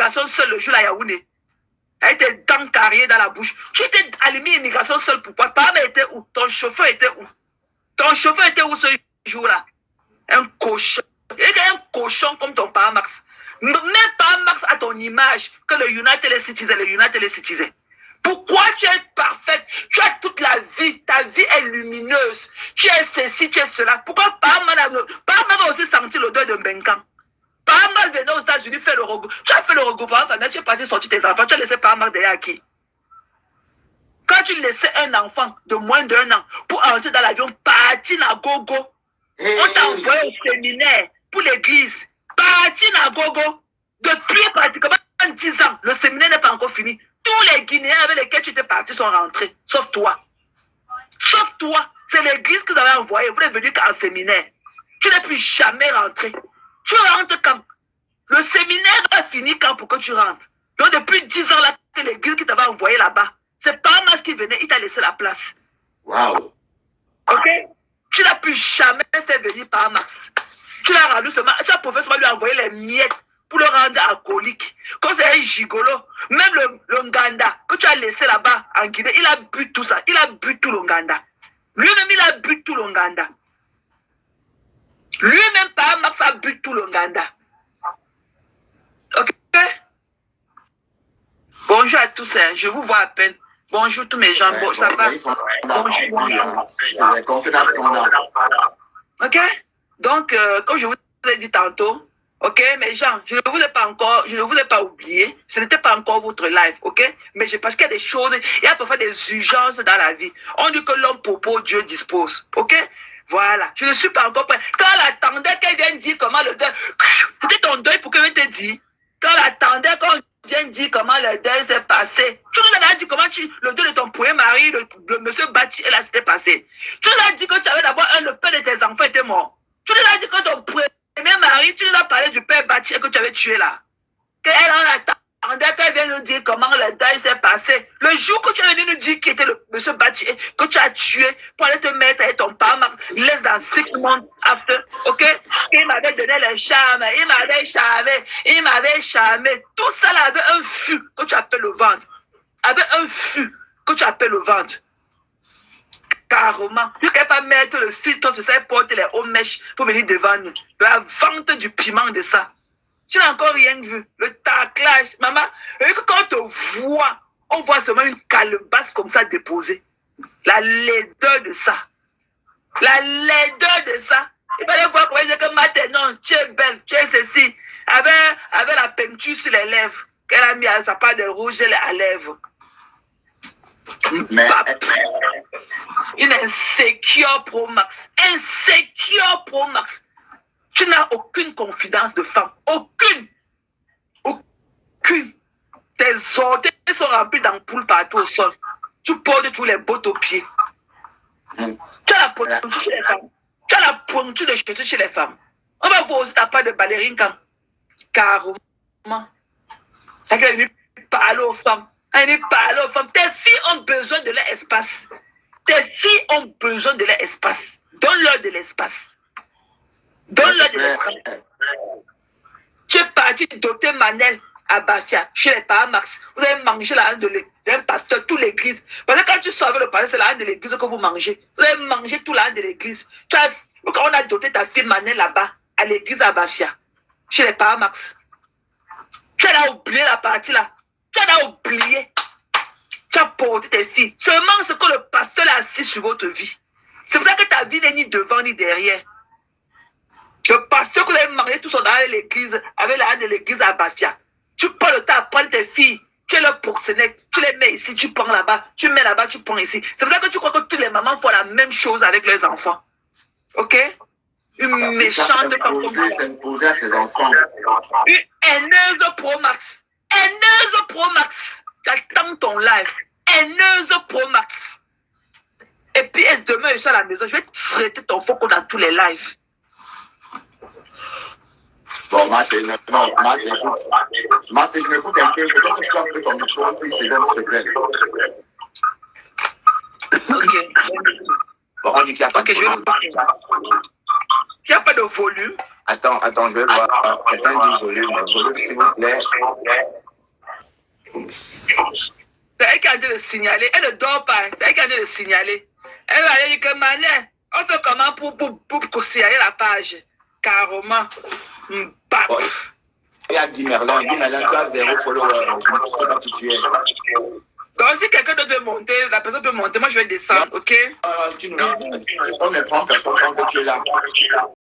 immigration seule le jour à Yaoundé. Avec tes dents carriées dans la bouche. Tu étais allumé immigration seule, pourquoi? Pam était où? Ton chauffeur était où? Ton chauffeur était où ce jour-là? Un cochon. Il était un cochon comme ton père Max. Même pas Max à ton image que le United les Citizens. Pourquoi tu es parfaite? Tu as toute la vie. Ta vie est lumineuse. Tu es ceci, tu es cela. Pourquoi Pam a aussi senti l'odeur de Benkan? Pam venait aux États-Unis faire le regroupement. Tu as fait le regroupement familial, tu es parti sortir tes enfants. Tu as laissé Pam derrière qui? Quand tu laissais un enfant de moins d'1 an pour entrer dans l'avion, partir à gogo, on t'a envoyé au séminaire pour l'église. Partir à gogo. Depuis pratiquement 10 ans, le séminaire n'est pas encore fini. Tous les Guinéens avec lesquels tu étais parti sont rentrés, sauf toi. Sauf toi. C'est l'église que vous avez envoyé. Vous n'êtes venu qu'en séminaire. Tu n'es plus jamais rentré. Tu rentres quand? Le séminaire a fini quand pour que tu rentres? Donc depuis 10 ans là, que l'église qui t'avait envoyé là-bas, c'est pas Mas qui venait, il t'a laissé la place. Wow. Ok? Tu n'as plus jamais fait venir par Max. Tu l'as rendu seulement. Tu as professeur lui envoyer les miettes pour le rendre alcoolique. Comme c'est un gigolo. Même le Nganda que tu as laissé là-bas en Guinée, il a bu tout ça. Il a bu tout le Nganda. Lui-même, il a bu tout le Nganda. Lui-même, par Max a bu tout le Nganda. Ok? Bonjour à tous. Hein. Je vous vois à peine. Bonjour tous mes gens. Bon, ça va? Ok? Donc, comme je vous ai dit tantôt, ok, mes gens, je ne vous ai pas oublié. Ce n'était pas encore votre live, ok? Mais parce qu'il y a des choses, il y a parfois des urgences dans la vie. On dit que l'homme propose, Dieu dispose, ok? Voilà, je ne suis pas encore prêt. Quand elle attendait qu'elle vienne dire comment le deuil, c'était ton deuil pour qu'elle te dise. Quand elle attendait qu'on vienne dire comment le deuil s'est passé. Tu nous as dit comment le deuil de ton premier mari, le monsieur Bati, là, s'était passé. Tu nous as dit que tu avais d'abord le père de tes enfants était mort. Tu nous as dit que ton premier mari, tu nous as parlé du père Bati et que tu avais tué là. Qu'elle en attendait qu'elle vienne nous dire comment le deuil s'est passé. Le jour que tu es venu nous dire qui était le monsieur Bati, que tu as tué pour aller te mettre avec ton père, laisse dans 6 mois après, ok? Il m'avait donné le charme, il m'avait charmé. Tout ça là avait un fût que tu appelles le ventre. Avec un fût que tu appelles le ventre. Carrément. Tu ne peux pas mettre le filtre sur ça et porter les hauts mèches pour venir devant nous. La vente du piment de ça. Tu n'as encore rien vu. Le taclage. Maman, quand on te voit, on voit seulement une calebasse comme ça déposée. La laideur de ça. La laideur de ça. Il fallait voir comment il dit que maintenant, tu es belle, tu es ceci. Avec la peinture sur les lèvres. Qu'elle a mis à sa part de rouge à lèvres. Mais... Une insécure Pro Max. Insécure Pro Max. Tu n'as aucune confidence de femme. Aucune. Aucune. Tes orteils sont remplis d'ampoules partout au sol. Tu portes tous les bottes aux pieds. Tu as la pointure chez les femmes. Tu as la pointure de chaussures chez les femmes. On va voir aussi ta part de ballerine quand. Carrément. C'est qu'elle est venue parler aux femmes. Elle est venue parler aux femmes. Tes filles ont besoin de leur espace. Tes filles ont besoin de leur espace. Donne-leur de l'espace. Donne-leur de l'espace. Tu es parti doter Manel à Bafia, chez les parents Max. Vous avez mangé la haine d'un pasteur, toute l'église. Parce que quand tu sors avec le pasteur, c'est la haine de l'église que vous mangez. Vous avez mangé toute la haine de l'église. Quand on a doté ta fille Manel là-bas, à l'église à Bafia, chez les parents Max. Tu as oublié la partie là. Tu as oublié. Tu as porté tes filles. Seulement ce que le pasteur a assis sur votre vie. C'est pour ça que ta vie n'est ni devant ni derrière. Le pasteur que vous avez marié tout son dans l'église, avec la haine de l'église à Bafia. Tu prends le temps à prendre tes filles. Tu es le proxénète. Tu les mets ici, tu prends là-bas. Tu mets là-bas, tu prends ici. C'est pour ça que tu crois que toutes les mamans font la même chose avec leurs enfants. Ok? Une méchante s'imposer à ses enfants. Une haineuse Pro Max. Haineuse Pro Max. J'attends ton live. Haineuse Pro Max. Et puis, demain, je suis à la maison. Je vais traiter ton faux dans tous les lives. Bon, Matt, écoute. Matt, je m'écoute un peu. Peut-être que je peux appeler ton micro, puis c'est dans ce problème. Ok. Bon, on dit qu'il n'y a pas de volume. Il n'y a pas de volume. Attends, je vais voir. Quelqu'un dit volume. Volume, s'il vous plaît. C'est elle qui a dû le signaler. Elle ne dort pas. C'est elle qui a dû le signaler. Elle va aller dire que Manet, on fait comment pour signaler la page? Carrément. Bah. Et à Guy Merlin, tu as 0 follower. Je ne sais pas qui tu es. Donc, si quelqu'un d'autre veut monter, la personne peut monter. Moi, je vais descendre, ok? On ne prend personne tant que tu es là.